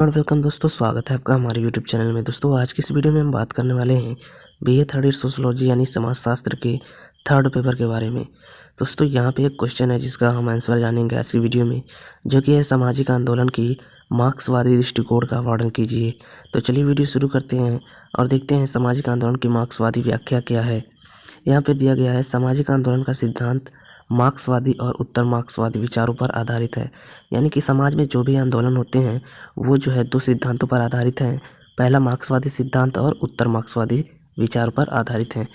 और वेलकम दोस्तों, स्वागत है आपका हमारे यूट्यूब चैनल में। दोस्तों आज की इस वीडियो में हम बात करने वाले हैं बीए थर्ड ईयर सोशोलॉजी यानी समाजशास्त्र के थर्ड पेपर के बारे में। दोस्तों यहाँ पे एक क्वेश्चन है जिसका हम आंसर जानेंगे आज की वीडियो में, जो कि है सामाजिक आंदोलन की मार्क्सवादी दृष्टिकोण का वर्णन कीजिए। तो चलिए वीडियो शुरू करते हैं और देखते हैं सामाजिक आंदोलन की मार्क्सवादी व्याख्या क्या है। यहाँ पे दिया गया है सामाजिक आंदोलन का सिद्धांत मार्क्सवादी और उत्तर मार्क्सवादी विचारों पर आधारित है। यानी कि समाज में जो भी आंदोलन होते हैं वो जो है दो सिद्धांतों पर आधारित हैं। पहला मार्क्सवादी सिद्धांत और उत्तर मार्क्सवादी विचार पर आधारित हैं।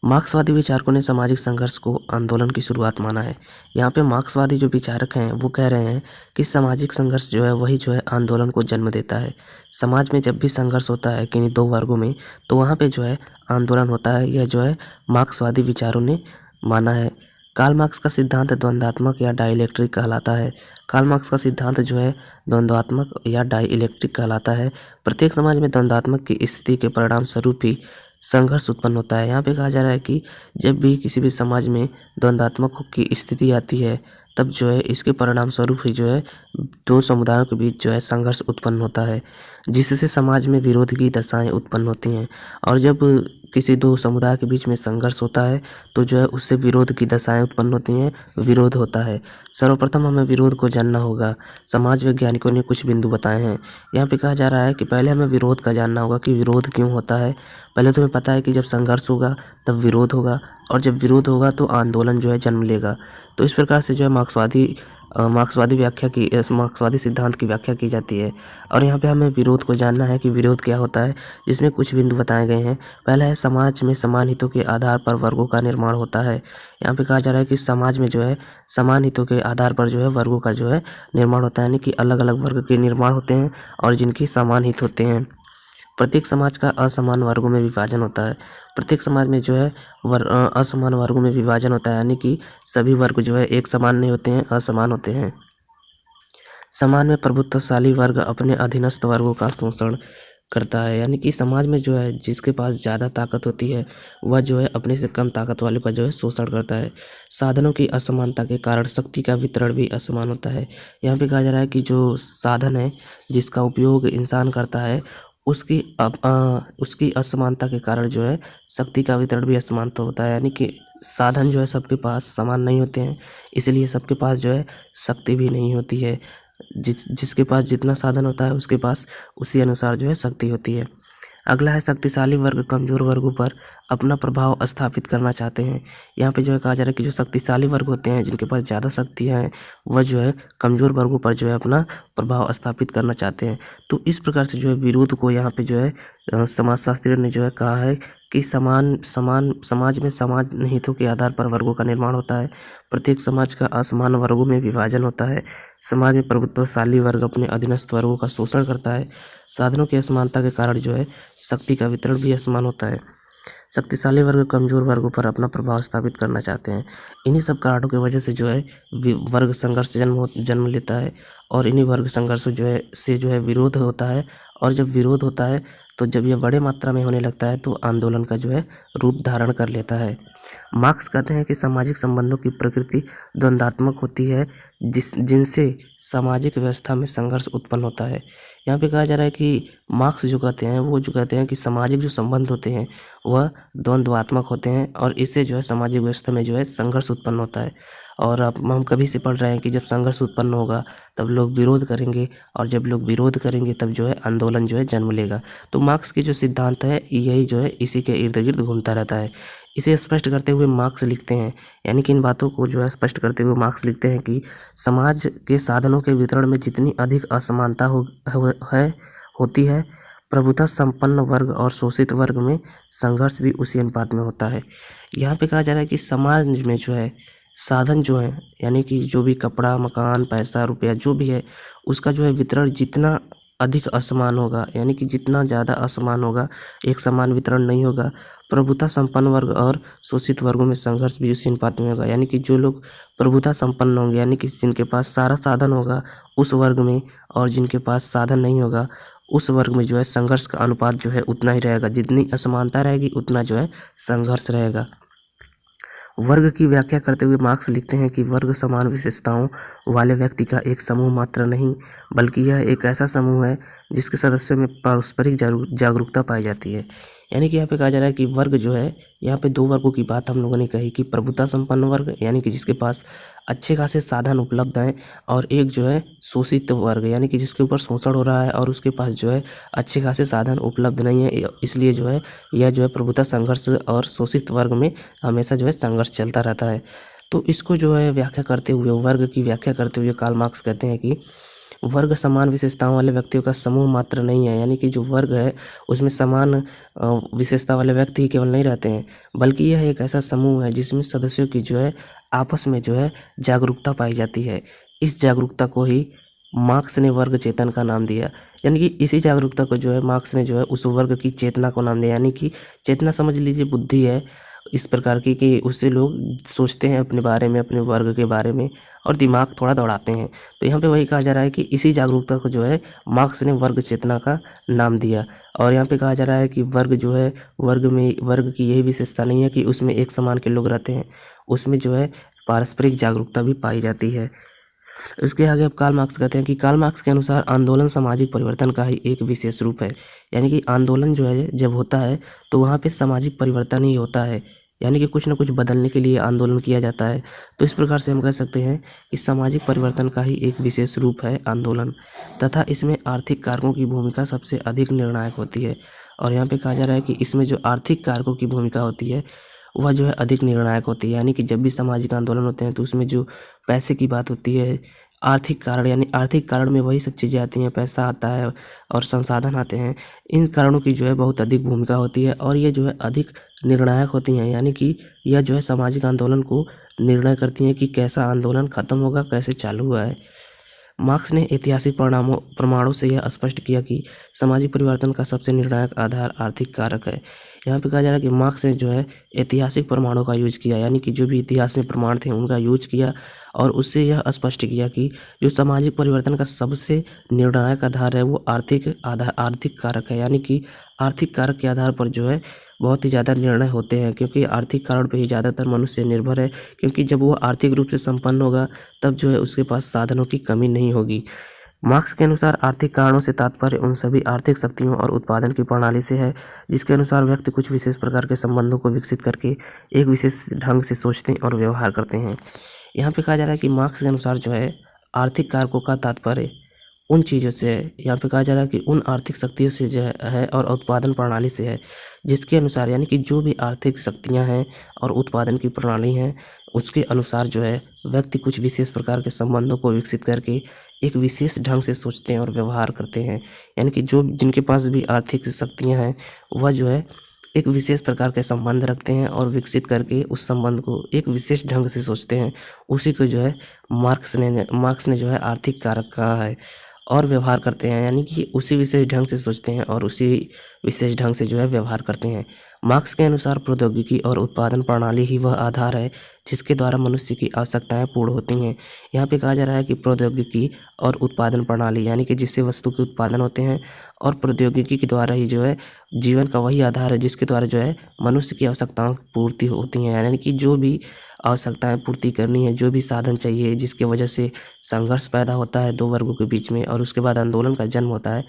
मार्क्सवादी विचारकों ने सामाजिक संघर्ष को आंदोलन की शुरुआत माना है। यहाँ पे मार्क्सवादी जो विचारक हैं वो कह रहे हैं कि सामाजिक संघर्ष जो है वही जो है आंदोलन को जन्म देता है। समाज में जब भी संघर्ष होता है किन्हीं दो वर्गों में, तो वहाँ पे जो है आंदोलन होता है। यह जो है मार्क्सवादी विचारों ने माना है। कार्ल मार्क्स का सिद्धांत द्वंद्वात्मक या डाइलेक्ट्रिक कहलाता है। कार्ल मार्क्स का सिद्धांत जो है द्वंद्वात्मक या डाइलेक्ट्रिक कहलाता है। प्रत्येक समाज में द्वंद्वात्मक की स्थिति के परिणाम स्वरूप ही संघर्ष उत्पन्न होता है। यहाँ पे कहा जा रहा है कि जब भी किसी भी समाज में द्वंद्वात्मक की स्थिति आती है तब जो है इसके परिणाम स्वरूप ही जो है दो समुदायों के बीच जो है संघर्ष उत्पन्न होता है, जिससे समाज में विरोध की दशाएं उत्पन्न होती हैं। और जब किसी दो समुदाय के बीच में संघर्ष होता है तो जो है उससे विरोध की दशाएं उत्पन्न होती हैं, विरोध होता है। सर्वप्रथम हमें विरोध को जानना होगा। समाज वैज्ञानिकों ने कुछ बिंदु बताए हैं। यहाँ पे कहा जा रहा है कि पहले हमें विरोध का जानना होगा कि विरोध क्यों होता है। पहले तो हमें पता है कि जब संघर्ष होगा तब विरोध होगा, और जब विरोध होगा तो आंदोलन जो है जन्म लेगा। तो इस प्रकार से जो है मार्क्सवादी सिद्धांत की व्याख्या की जाती है। और यहाँ पे हमें विरोध को जानना है कि विरोध क्या होता है, जिसमें कुछ बिंदु बताए गए हैं। पहला है समाज में समान हितों के आधार पर वर्गों का निर्माण होता है। यहाँ पे कहा जा रहा है कि समाज में जो है समान हितों के आधार पर जो है वर्गों का जो है निर्माण होता है, यानी कि अलग अलग वर्ग के निर्माण होते हैं और जिनके समान हित होते हैं। प्रत्येक समाज का असमान वर्गों में विभाजन होता है। प्रत्येक समाज में जो है असमान वर्गों में विभाजन होता है, यानी कि सभी वर्ग जो है एक समान नहीं होते हैं, असमान होते हैं। समाज में प्रभुत्वशाली वर्ग अपने अधीनस्थ वर्गों का शोषण करता है, यानी कि समाज में जो है जिसके पास ज़्यादा ताकत होती है वह जो है अपने से कम ताकत वाले का जो है शोषण करता है। साधनों की असमानता के कारण शक्ति का वितरण भी असमान होता है। यहाँ पे कहा जा रहा है कि जो साधन है जिसका उपयोग इंसान करता है उसकी असमानता के कारण जो है शक्ति का वितरण भी असमानता होता है, यानी कि साधन जो है सबके पास समान नहीं होते हैं, इसलिए सबके पास जो है शक्ति भी नहीं होती है। जिसके पास जितना साधन होता है उसके पास उसी अनुसार जो है शक्ति होती है। अगला है शक्तिशाली वर्ग कमज़ोर वर्गों पर अपना प्रभाव स्थापित करना चाहते हैं। यहाँ पे जो है कहा जा रहा है कि जो शक्तिशाली वर्ग होते हैं जिनके पास ज़्यादा शक्ति है वह जो है कमज़ोर वर्गों पर जो है अपना प्रभाव स्थापित करना चाहते हैं। तो इस प्रकार से जो है विरोध को यहाँ पे जो है समाजशास्त्रियों ने जो है कहा है कि समाज में समान हितों के आधार पर वर्गों का निर्माण होता है। प्रत्येक समाज का असमान वर्गों में विभाजन होता है। समाज में प्रभुत्वशाली वर्ग अपने अधीनस्थ वर्गों का शोषण करता है। साधनों की असमानता के कारण जो है शक्ति का वितरण भी असमान होता है। शक्तिशाली वर्ग कमज़ोर वर्गों पर अपना प्रभाव स्थापित करना चाहते हैं। इन्हीं सब कारणों की वजह से जो है वर्ग संघर्ष जन्म लेता है, और इन्हीं वर्ग संघर्ष जो है विरोध होता है। और जब विरोध होता है तो जब यह बड़े मात्रा में होने लगता है तो आंदोलन का जो है रूप धारण कर लेता है। मार्क्स कहते हैं कि सामाजिक संबंधों की प्रकृति द्वंद्वात्मक होती है, जिनसे सामाजिक व्यवस्था में संघर्ष उत्पन्न होता है। यहाँ पे कहा जा रहा है कि मार्क्स जो कहते हैं कि सामाजिक जो संबंध होते हैं वह द्वंद्वात्मक होते हैं, और इससे जो है सामाजिक व्यवस्था में जो है संघर्ष उत्पन्न होता है। और अब हम कभी से पढ़ रहे हैं कि जब संघर्ष उत्पन्न होगा तब लोग विरोध करेंगे, और जब लोग विरोध करेंगे तब जो है आंदोलन जो है जन्म लेगा। तो मार्क्स की जो सिद्धांत है यही जो है इसी के इर्द गिर्द घूमता रहता है। इसे स्पष्ट करते हुए मार्क्स लिखते हैं, यानी कि इन बातों को जो है स्पष्ट करते हुए मार्क्स लिखते हैं कि समाज के साधनों के वितरण में जितनी अधिक असमानता होती है, प्रभुता संपन्न वर्ग और शोषित वर्ग में संघर्ष भी उसी अनुपात में होता है। यहाँ पे कहा जा रहा है कि समाज में जो है साधन जो है, यानी कि जो भी कपड़ा, मकान, पैसा, रुपया जो भी है उसका जो है वितरण जितना अधिक असमान होगा, यानी कि जितना ज़्यादा असमान होगा, एक समान वितरण नहीं होगा। प्रभुता संपन्न वर्ग और शोषित वर्गों में संघर्ष भी उसी अनुपात में होगा, यानी कि जो लोग प्रभुता संपन्न होंगे, यानी कि जिनके पास सारा साधन होगा उस वर्ग में, और जिनके पास साधन नहीं होगा उस वर्ग में जो है संघर्ष का अनुपात जो है उतना ही रहेगा। जितनी असमानता रहेगी उतना जो है संघर्ष रहेगा। वर्ग की व्याख्या करते हुए मार्क्स लिखते हैं कि वर्ग समान विशेषताओं वाले व्यक्ति का एक समूह मात्र नहीं, बल्कि यह एक ऐसा समूह है जिसके सदस्यों में पारस्परिक जागरूकता पाई जाती है। यानी कि यहाँ पे कहा जा रहा है कि वर्ग जो है, यहाँ पे 2 वर्गों की बात हम लोगों ने कही कि प्रभुता संपन्न वर्ग यानी कि जिसके पास अच्छे खासे साधन उपलब्ध हैं, और एक जो है शोषित वर्ग यानी कि जिसके ऊपर शोषण हो रहा है और उसके पास जो है अच्छे खासे साधन उपलब्ध नहीं है। इसलिए जो है यह जो है प्रभुता संघर्ष और शोषित वर्ग में हमेशा जो है संघर्ष चलता रहता है। तो इसको जो है व्याख्या करते हुए, वर्ग की व्याख्या करते हुए कार्ल मार्क्स कहते हैं कि वर्ग समान विशेषताओं वाले व्यक्तियों का समूह मात्र नहीं है। यानी कि जो वर्ग है उसमें समान विशेषता वाले व्यक्ति ही केवल नहीं रहते हैं, बल्कि यह एक ऐसा समूह है जिसमें सदस्यों की जो है आपस में जो है जागरूकता पाई जाती है। इस जागरूकता को ही मार्क्स ने वर्ग चेतन का नाम दिया। यानी कि इसी जागरूकता को जो है मार्क्स ने जो है उस वर्ग की चेतना को नाम दिया। यानी कि चेतना समझ लीजिए बुद्धि है इस प्रकार की कि उससे लोग सोचते हैं अपने बारे में, अपने वर्ग के बारे में, और दिमाग थोड़ा दौड़ाते हैं। तो यहाँ पे वही कहा जा रहा है कि इसी जागरूकता को जो है मार्क्स ने वर्ग चेतना का नाम दिया। और यहाँ पे कहा जा रहा है कि वर्ग जो है, वर्ग की यही विशेषता नहीं है कि उसमें एक समान के लोग रहते हैं, उसमें जो है पारस्परिक जागरूकता भी पाई जाती है। इसके आगे अब कार्ल मार्क्स कहते हैं कि कार्ल मार्क्स के अनुसार आंदोलन सामाजिक परिवर्तन का ही एक विशेष रूप है। यानी कि आंदोलन जो है जब होता है तो वहाँ पे सामाजिक परिवर्तन ही होता है, यानी कि कुछ न कुछ बदलने के लिए आंदोलन किया जाता है। तो इस प्रकार से हम कह सकते हैं कि सामाजिक परिवर्तन का ही एक विशेष रूप है आंदोलन, तथा इसमें आर्थिक कारकों की भूमिका सबसे अधिक निर्णायक होती है। और यहाँ पे कहा जा रहा है कि इसमें जो आर्थिक कारकों की भूमिका होती है वह जो है अधिक निर्णायक होती है। यानी कि जब भी सामाजिक आंदोलन होते हैं तो उसमें जो पैसे की बात होती है, आर्थिक कारण, यानी आर्थिक कारण में वही सब चीज़ें आती हैं, पैसा आता है और संसाधन आते हैं। इन कारणों की जो है बहुत अधिक भूमिका होती है और ये जो है अधिक निर्णायक होती हैं। यानी कि यह जो है सामाजिक आंदोलन को निर्णय करती हैं कि कैसा आंदोलन खत्म होगा, कैसे चालू हुआ है। मार्क्स ने ऐतिहासिक प्रमाणों से यह स्पष्ट किया कि सामाजिक परिवर्तन का सबसे निर्णायक आधार आर्थिक कारक है। यहाँ पे कहा जा रहा है कि मार्क्स ने जो है ऐतिहासिक प्रमाणों का यूज किया, यानी कि जो भी इतिहास में प्रमाण थे उनका यूज किया और उससे यह स्पष्ट किया कि जो सामाजिक परिवर्तन का सबसे निर्णायक आधार है वो आर्थिक कारक है। यानी कि आर्थिक कारक के आधार पर जो है बहुत ही ज़्यादा निर्णय होते हैं, क्योंकि आर्थिक कारण पर ही ज़्यादातर मनुष्य निर्भर है। क्योंकि जब वो आर्थिक रूप से संपन्न होगा तब जो है उसके पास साधनों की कमी नहीं होगी। मार्क्स के अनुसार आर्थिक कारणों से तात्पर्य उन सभी आर्थिक शक्तियों और उत्पादन की प्रणाली से है जिसके अनुसार व्यक्ति कुछ विशेष प्रकार के संबंधों को विकसित करके एक विशेष ढंग से सोचते और व्यवहार करते हैं। यहाँ पे कहा जा रहा है कि मार्क्स के अनुसार जो है आर्थिक कारकों का तात्पर्य उन चीज़ों से है। यहाँ पे कहा जा रहा है कि उन आर्थिक शक्तियों से जो है और उत्पादन प्रणाली से है, जिसके अनुसार, यानी कि जो भी आर्थिक शक्तियाँ हैं और उत्पादन की प्रणाली हैं उसके अनुसार जो है व्यक्ति कुछ विशेष प्रकार के संबंधों को विकसित करके एक विशेष ढंग से सोचते हैं और व्यवहार करते हैं। यानी कि जो जिनके पास भी आर्थिक शक्तियाँ हैं वह जो है एक विशेष प्रकार के संबंध रखते हैं और विकसित करके उस संबंध को एक विशेष ढंग से सोचते हैं। उसी को जो है मार्क्स ने जो है आर्थिक कारक कहा है और व्यवहार करते हैं। यानी कि उसी विशेष ढंग से सोचते हैं और उसी विशेष ढंग से जो है व्यवहार करते हैं। मार्क्स के अनुसार प्रौद्योगिकी और उत्पादन प्रणाली ही वह आधार है जिसके द्वारा मनुष्य की आवश्यकताएं पूर्ण होती हैं। यहाँ पे कहा जा रहा है कि प्रौद्योगिकी और उत्पादन प्रणाली, यानी कि जिससे वस्तु के उत्पादन होते हैं, और प्रौद्योगिकी के द्वारा ही जो है जीवन का वही आधार है जिसके द्वारा जो है मनुष्य की आवश्यकताओं की पूर्ति होती हैं। यानी कि जो भी आवश्यकताएं पूर्ति करनी है, जो भी साधन चाहिए जिसके वजह से संघर्ष पैदा होता है दो वर्गों के बीच में और उसके बाद आंदोलन का जन्म होता है,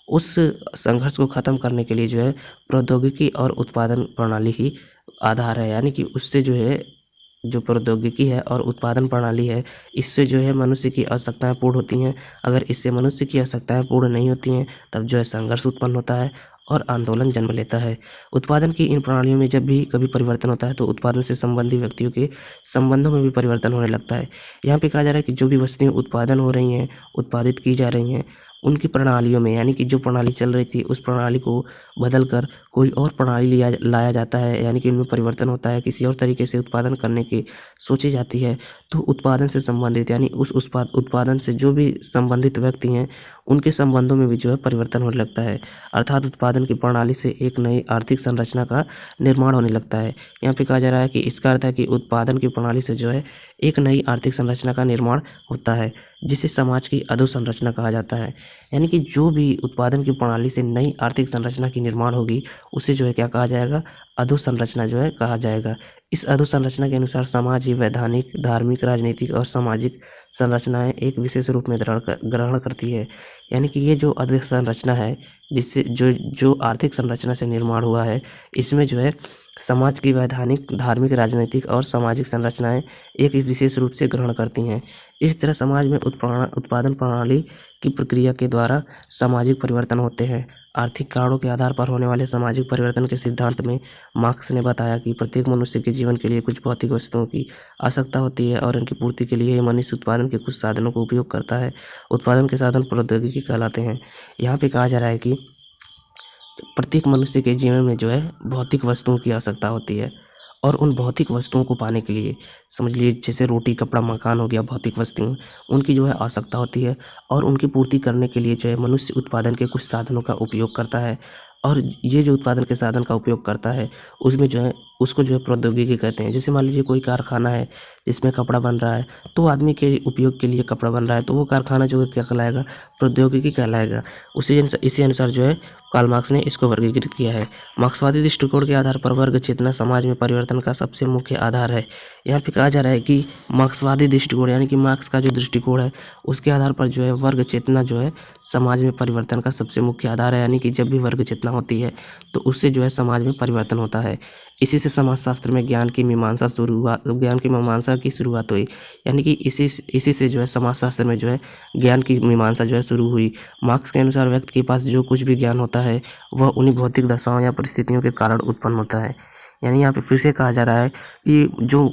उस संघर्ष को ख़त्म करने के लिए जो है प्रौद्योगिकी और उत्पादन प्रणाली ही आधार है। यानी कि उससे जो है जो प्रौद्योगिकी है और उत्पादन प्रणाली है, इससे जो है मनुष्य की आवश्यकताएं पूर्ण होती हैं। अगर इससे मनुष्य की आवश्यकताएं पूर्ण नहीं होती हैं तब जो है संघर्ष उत्पन्न होता है और आंदोलन जन्म लेता है। उत्पादन की इन प्रणालियों में जब भी कभी परिवर्तन होता है तो उत्पादन से संबंधित व्यक्तियों के संबंधों में भी परिवर्तन होने लगता है। यहाँ पे कहा जा रहा है कि जो भी वस्तुएं उत्पादन हो रही हैं, उत्पादित की जा रही हैं, उनकी प्रणालियों में, यानी कि जो प्रणाली चल रही थी उस प्रणाली को बदलकर कोई और प्रणाली लाया जाता है, यानी कि उनमें परिवर्तन होता है, किसी और तरीके से उत्पादन करने की सोची जाती है। तो उत्पादन से संबंधित, यानी उस उत्पादन से जो भी संबंधित व्यक्ति हैं उनके संबंधों में भी जो है परिवर्तन होने लगता है। अर्थात उत्पादन की प्रणाली से एक नई आर्थिक संरचना का निर्माण होने लगता है। यहाँ पे कहा जा रहा है कि इसका अर्थ है कि उत्पादन की प्रणाली से जो है एक नई आर्थिक संरचना का निर्माण होता है जिसे समाज की अधोसंरचना कहा जाता है। यानी कि जो भी उत्पादन की प्रणाली से नई आर्थिक संरचना की निर्माण होगी उसे जो है क्या कहा जाएगा, अधोसंरचना जो है कहा जाएगा। इस अधोसंरचना के अनुसार समाज ही वैधानिक, धार्मिक, राजनीतिक और सामाजिक संरचनाएं एक विशेष रूप में ग्रहण करती है। यानी कि ये जो आर्थिक संरचना है, जिससे जो आर्थिक संरचना से निर्माण हुआ है, इसमें जो है समाज की वैधानिक, धार्मिक, राजनीतिक और सामाजिक संरचनाएं एक विशेष रूप से ग्रहण करती हैं। इस तरह समाज में उत्पादन प्रणाली की प्रक्रिया के द्वारा सामाजिक परिवर्तन होते हैं। आर्थिक कारणों के आधार पर होने वाले सामाजिक परिवर्तन के सिद्धांत में मार्क्स ने बताया कि प्रत्येक मनुष्य के जीवन के लिए कुछ भौतिक वस्तुओं की आवश्यकता होती है और इनकी पूर्ति के लिए मनुष्य उत्पादन के कुछ साधनों का उपयोग करता है। उत्पादन के साधन प्रौद्योगिकी कहलाते हैं। यहाँ पे कहा जा रहा है कि प्रत्येक मनुष्य के जीवन में जो है भौतिक वस्तुओं की आवश्यकता होती है और उन भौतिक वस्तुओं को पाने के लिए, समझ लीजिए जैसे रोटी, कपड़ा, मकान हो गया, भौतिक वस्तुएं, उनकी जो है आवश्यकता होती है और उनकी पूर्ति करने के लिए जो है मनुष्य उत्पादन के कुछ साधनों का उपयोग करता है। और ये जो उत्पादन के साधन का उपयोग करता है उसमें जो है उसको जो है प्रौद्योगिकी कहते हैं। जैसे मान लीजिए कोई कारखाना है जिसमें कपड़ा बन रहा है, तो आदमी के उपयोग के लिए कपड़ा बन रहा है, तो वो कारखाना जो है क्या कहलाएगा? प्रौद्योगिकी कहलाएगा। इसी अनुसार जो है कार्ल मार्क्स ने इसको वर्गीकृत किया है। मार्क्सवादी दृष्टिकोण के आधार पर वर्ग चेतना समाज में परिवर्तन का सबसे मुख्य आधार है। यहाँ पे कहा जा रहा है कि मार्क्सवादी दृष्टिकोण यानी कि मार्क्स का जो दृष्टिकोण है उसके आधार पर जो है वर्ग चेतना जो है समाज में परिवर्तन का सबसे मुख्य आधार है। यानी कि जब भी वर्ग चेतना होती है तो उससे जो है समाज में परिवर्तन होता है। इसी से समाजशास्त्र में ज्ञान की मीमांसा की शुरुआत हुई। यानी कि इसी से जो है समाजशास्त्र में जो है ज्ञान की मीमांसा जो है शुरू हुई। मार्क्स के अनुसार व्यक्ति के पास जो कुछ भी ज्ञान होता है वह उन्हीं भौतिक दशाओं या परिस्थितियों के कारण उत्पन्न होता है। यानी यहाँ पे फिर से कहा जा रहा है कि जो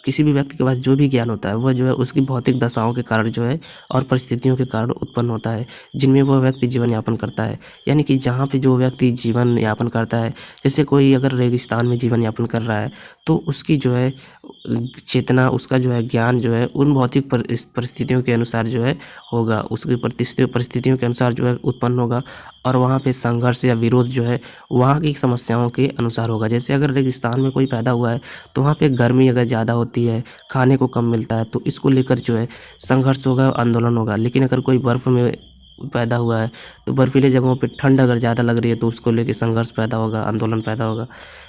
किसी भी व्यक्ति के पास जो भी ज्ञान होता है वह जो है उसकी भौतिक दशाओं के कारण जो है और परिस्थितियों के कारण उत्पन्न होता है, जिनमें वह व्यक्ति जीवन यापन करता है। यानी कि जहाँ पे जो व्यक्ति जीवन यापन करता है, जैसे कोई अगर रेगिस्तान में जीवन यापन कर रहा है तो उसकी जो है चेतना, उसका जो है ज्ञान जो है उन भौतिक परिस्थितियों के अनुसार जो है होगा, उसकी परिस्थितियों के अनुसार जो है उत्पन्न होगा और वहाँ पे संघर्ष या विरोध जो है वहाँ की समस्याओं के अनुसार होगा। जैसे अगर रेगिस्तान में कोई पैदा हुआ है तो वहाँ पे गर्मी अगर ज़्यादा होती है, खाने को कम मिलता है, तो इसको लेकर जो है संघर्ष होगा, आंदोलन होगा। लेकिन अगर कोई बर्फ़ में पैदा हुआ है तो बर्फीले जगहों पे ठंड अगर ज़्यादा लग रही है तो उसको लेके संघर्ष पैदा होगा, आंदोलन पैदा होगा।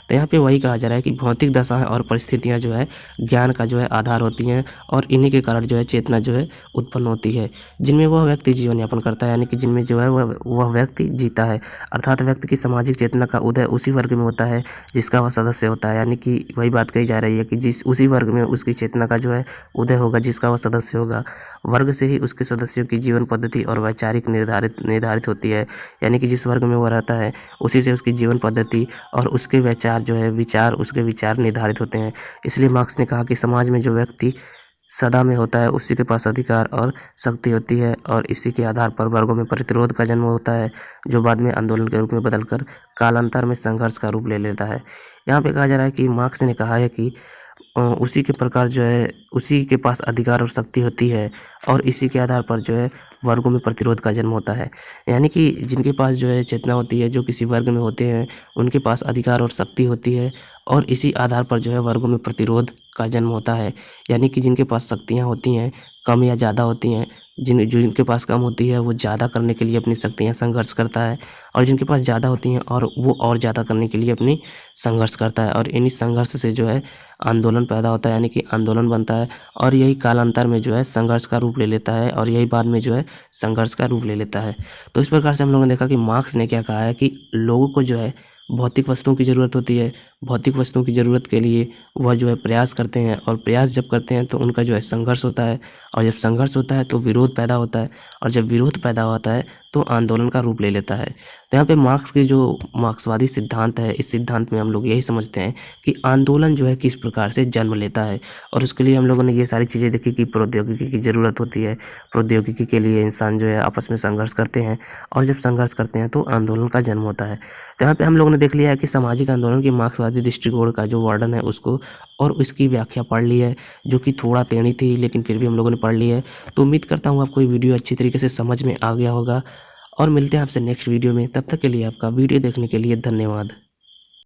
तो यहाँ पे वही कहा जा रहा है कि भौतिक दशाएं और परिस्थितियाँ जो है ज्ञान का जो है आधार होती हैं और इन्हीं के कारण जो है चेतना जो है उत्पन्न होती है, जिनमें वह व्यक्ति जीवन यापन करता है। यानी कि जिनमें जो है वह व्यक्ति जीता है। अर्थात व्यक्ति की सामाजिक चेतना का उदय उसी वर्ग में होता है जिसका वह सदस्य होता है। यानी कि वही बात कही जा रही है कि उसी वर्ग में उसकी चेतना का जो है उदय होगा जिसका वह सदस्य होगा। वर्ग से ही उसके सदस्यों की जीवन पद्धति और वैचारिक निर्धारित होती है। यानी कि जिस वर्ग में वो रहता है उसी से उसकी जीवन पद्धति और उसके उसके विचार निर्धारित होते हैं। इसलिए मार्क्स ने कहा कि समाज में जो व्यक्ति सदा में होता है उसी के पास अधिकार और शक्ति होती है और इसी के आधार पर वर्गों में प्रतिरोध का जन्म होता है, जो बाद में आंदोलन के रूप में बदलकर कालांतर में संघर्ष का रूप ले लेता है। यहाँ पे कहा जा रहा है कि मार्क्स ने कहा है कि उसी के प्रकार जो है उसी के पास अधिकार और शक्ति होती है और इसी के आधार पर जो है वर्गों में प्रतिरोध का जन्म होता है। यानी कि जिनके पास जो है चेतना होती है, जो किसी वर्ग में होते हैं, उनके पास अधिकार और शक्ति होती है और इसी आधार पर जो है वर्गों में प्रतिरोध का जन्म होता है। यानी कि जिनके पास शक्तियाँ होती हैं कम या ज़्यादा होती हैं, जिनके पास कम होती है वो ज़्यादा करने के लिए अपनी शक्तियाँ संघर्ष करता है और जिनके पास ज़्यादा होती हैं और वो और ज़्यादा करने के लिए अपनी संघर्ष करता है और इन्हीं संघर्ष से जो है आंदोलन पैदा होता है। यानी कि आंदोलन बनता है और यही कालांतर में जो है संघर्ष का रूप ले लेता है और यही बाद में जो है संघर्ष का रूप ले लेता है। तो इस प्रकार से हम लोगों ने देखा कि मार्क्स ने क्या कहा है कि लोगों को जो है भौतिक वस्तुओं की ज़रूरत होती है। भौतिक वस्तुओं की ज़रूरत के लिए वह जो है प्रयास करते हैं और प्रयास जब करते हैं तो उनका जो है संघर्ष होता है और जब संघर्ष होता है तो विरोध पैदा होता है और जब विरोध पैदा होता है तो आंदोलन का रूप ले लेता है। तो यहाँ पे मार्क्स के जो मार्क्सवादी सिद्धांत है, इस सिद्धांत में हम लोग यही समझते हैं कि आंदोलन जो है किस प्रकार से जन्म लेता है और उसके लिए हम लोगों ने ये सारी चीज़ें देखी कि प्रौद्योगिकी की ज़रूरत होती है। प्रौद्योगिकी के लिए इंसान जो है आपस में संघर्ष करते हैं और जब संघर्ष करते हैं तो आंदोलन का जन्म होता है। तो यहाँ पे हम लोगों ने देख लिया है कि सामाजिक आंदोलन की मार्क्सवादी दृष्टिकोण का जो वर्णन है उसको और उसकी व्याख्या पढ़ ली है, जो कि थोड़ा टेढ़ी थी लेकिन फिर भी हम लोगों ने पढ़ ली है। तो उम्मीद करता हूँ आपको ये वीडियो अच्छी तरीके से समझ में आ गया होगा और मिलते हैं आपसे नेक्स्ट वीडियो में। तब तक के लिए आपका वीडियो देखने के लिए धन्यवाद।